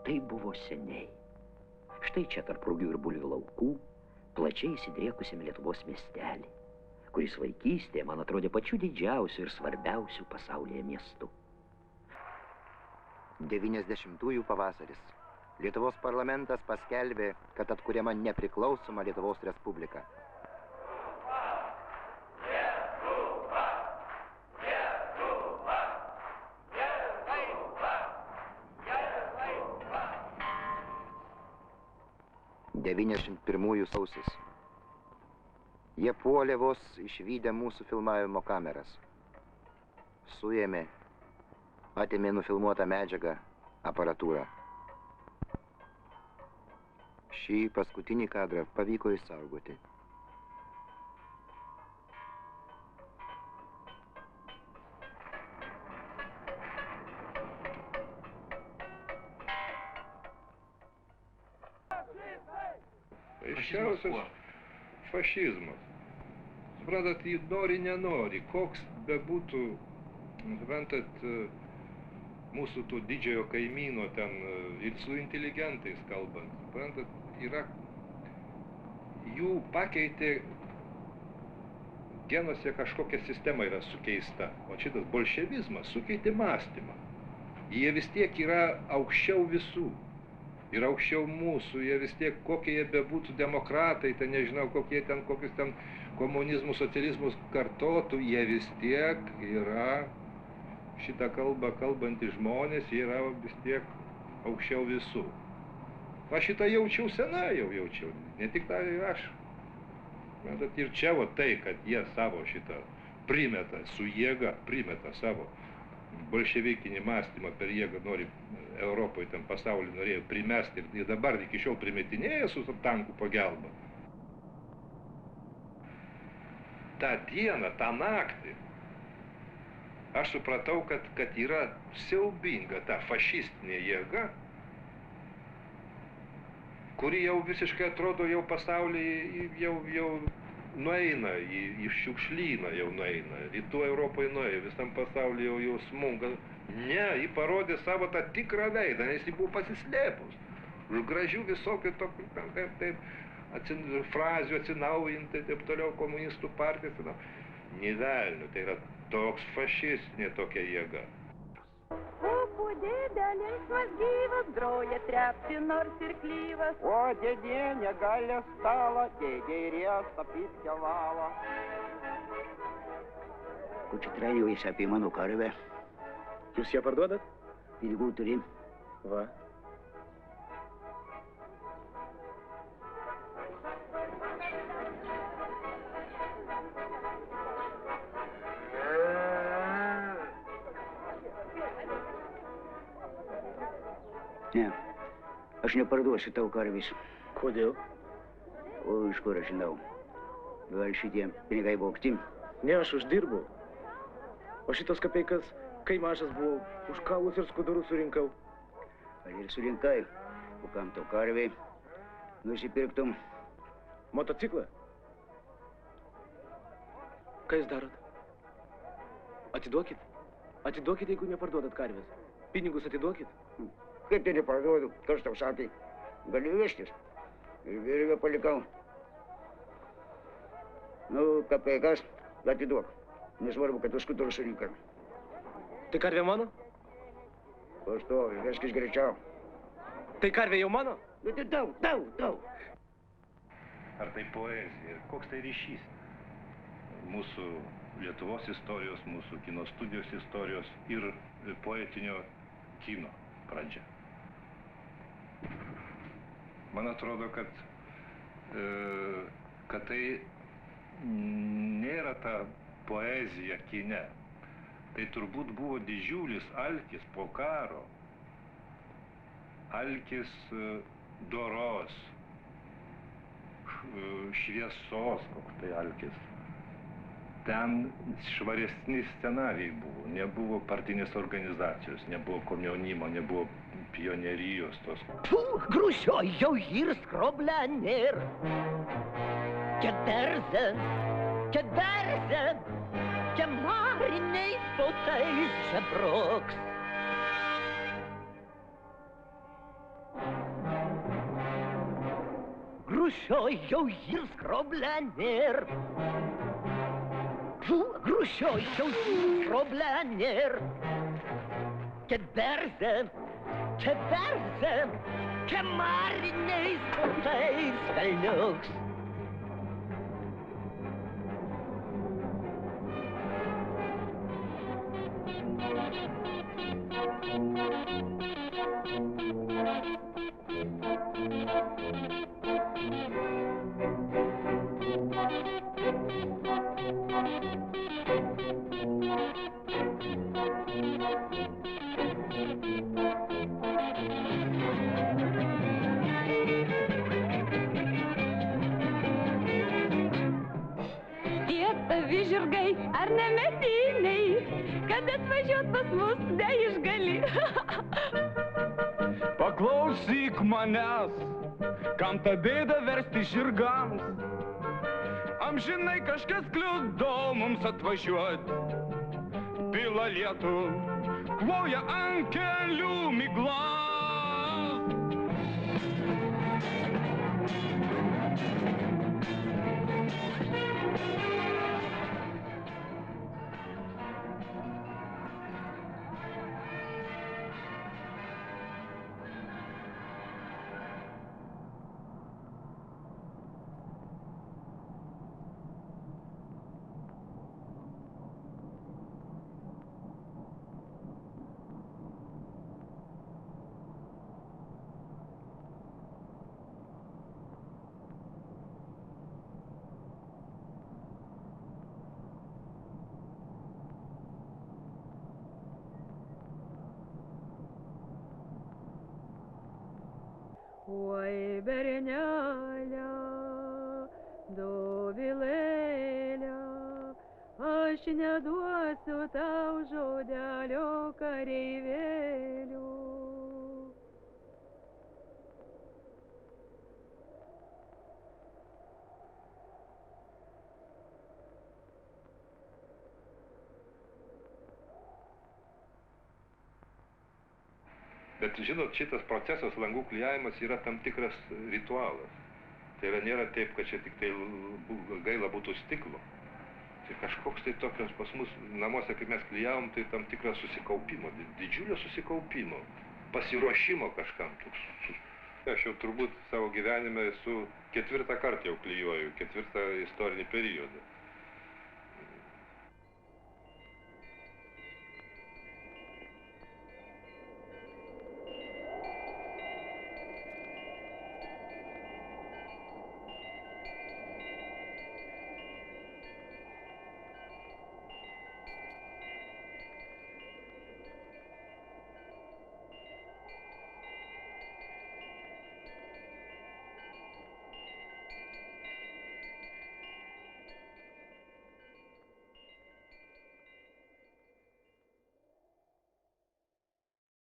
tai buvo seniai. Štai čia tarp rugių ir bulvių laukų, plačiai įsidriekusiame Lietuvos miestelį, kuris vaikystėje man atrodė pačiu didžiausiu ir svarbiausiu pasaulyje miestu. 90-ųjų pavasaris. Lietuvos parlamentas paskelbė, kad atkuriama nepriklausoma Lietuvos Respublika. '91 sausis. Jie puolė vos išvydę mūsų filmavimo kameras. Suėmė, atėmė nufilmuotą medžiagą, aparatūrą. Šį paskutinį kadrą pavyko išsaugoti. Aiškiausias fašizmas. Suprantat, jį nori, nenori, koks bebūtų, suprantat, mūsų tų didžiojo kaimyno ten ir su inteligentais kalbant, suprantat, yra, jų pakeitė genuose kažkokia sistema yra sukeista, o šitas bolševizmas sukeitė mąstymą. Jie vis tiek yra aukščiau visų. Ir aukščiau mūsų, jie vis tiek, kokie jie bebūtų demokratai, tai nežinau, kokie ten, kokius ten komunizmus, socializmus kartotų, jie vis tiek yra, šitą kalbą kalbantys žmonės, jie yra vis tiek aukščiau visų. Aš šitą jaučiau senai, jau jaučiau, ne tik tai aš. Matot, ir čia va tai, kad jie savo šitą primeta, su jėga primeta savo bolševikinį mąstymą per jėgą nori Europoje, ten pasaulį norėjo primesti ir dabar iki šiol primetinėja su tankų pagalba. tą dieną, tą naktį, aš supratau, kad yra siaubinga ta fašistinė jėga, kuri jau visiškai atrodo jau pasaulyje jau nueina, į šiukšlyną jau nueina, rytų Europoje nueina, visam pasaulyje jau smunga. Ne, ji parodė savo tą tikrą veidą, nes ji buvo pasislėpus. Už gražių visokių tokių, frazių atsinaujinti, taip toliau, komunistų partijos. Nė velnių, tai yra toks fašistinė tokia jėga. Pupų dėdė linksmas gyvas, groja trepti nors ir klyvas. O dėdė negali stalo, dėdė riestą piskę valo. Ko čia treniuojasi apie mano karvę? Jūs ją parduodat? Pinigų turi. Va. Ne, aš neparduosiu tau karvės. Kodėl? O iš kur aš žinau? Gal šitie pinigai vogti? Ne, aš uždirbau. O šitos kapeikas, kai mažas buvau, už kaulus ir skudurus surinkau. Gal ir surinkai, o kam tau karvė nusipirktum? Motociklą? Ką jūs darot? Atiduokit. Atiduokit, jeigu neparduodat karvės. Pinigus atiduokit. Kaip tai neparduodu? Kas tau sakė? Gali vežtis. Ir virvę palikau. Nu, kapeikas, atiduok. Nesvarbu, kad tu skudurus surinkai. Tai karvė mano? Pastovi, veskis greičiau. Tai karvė jau mano? Nu, tai tau. Ar tai poezija? Koks tai ryšys? Mūsų Lietuvos istorijos, mūsų kino studijos istorijos ir poetinio kino pradžia. Man atrodo, kad tai nėra ta poezija kine. Tai turbūt buvo didžiulis alkis po karo. Alkis doros, šviesos, koks tai alkis. Ten švaresni scenarijai buvo. Nebuvo partinės organizacijos, nebuvo komjaunimo, nebuvo pionerijos tos. Грузёю ir skroblenir. Čia derzen, čia mariniais potais žebroks. грушою ir skroblenir. Грушою ir skroblenir. Keberze, kemariniais kotais velniuks. Tietavi žirgai, ar ne mediniai, kad atvažiuot pas mus neišgali. Paklausyk manęs, kam tą bėdą versti žirgams. Amžinai kažkas kliudo mums atvažiuot. Pila lietų, kloja ant kelių miglas. Oi, bernelė, dovilėlė, aš neduosiu tau žodelio kareivėlių. Bet žinot, šitas procesas, langų klijavimas, yra tam tikras ritualas. Tai yra nėra taip, kad čia tik tai gaila būtų stiklo. Tai kažkoks tai tokios pas mus namuose, kai mes klijavom, tai tam tikras susikaupimo, didžiulio susikaupimo, pasiruošimo kažkam. Aš jau turbūt savo gyvenime esu 4. kartą jau klijuoju, 4. istorinį periodą.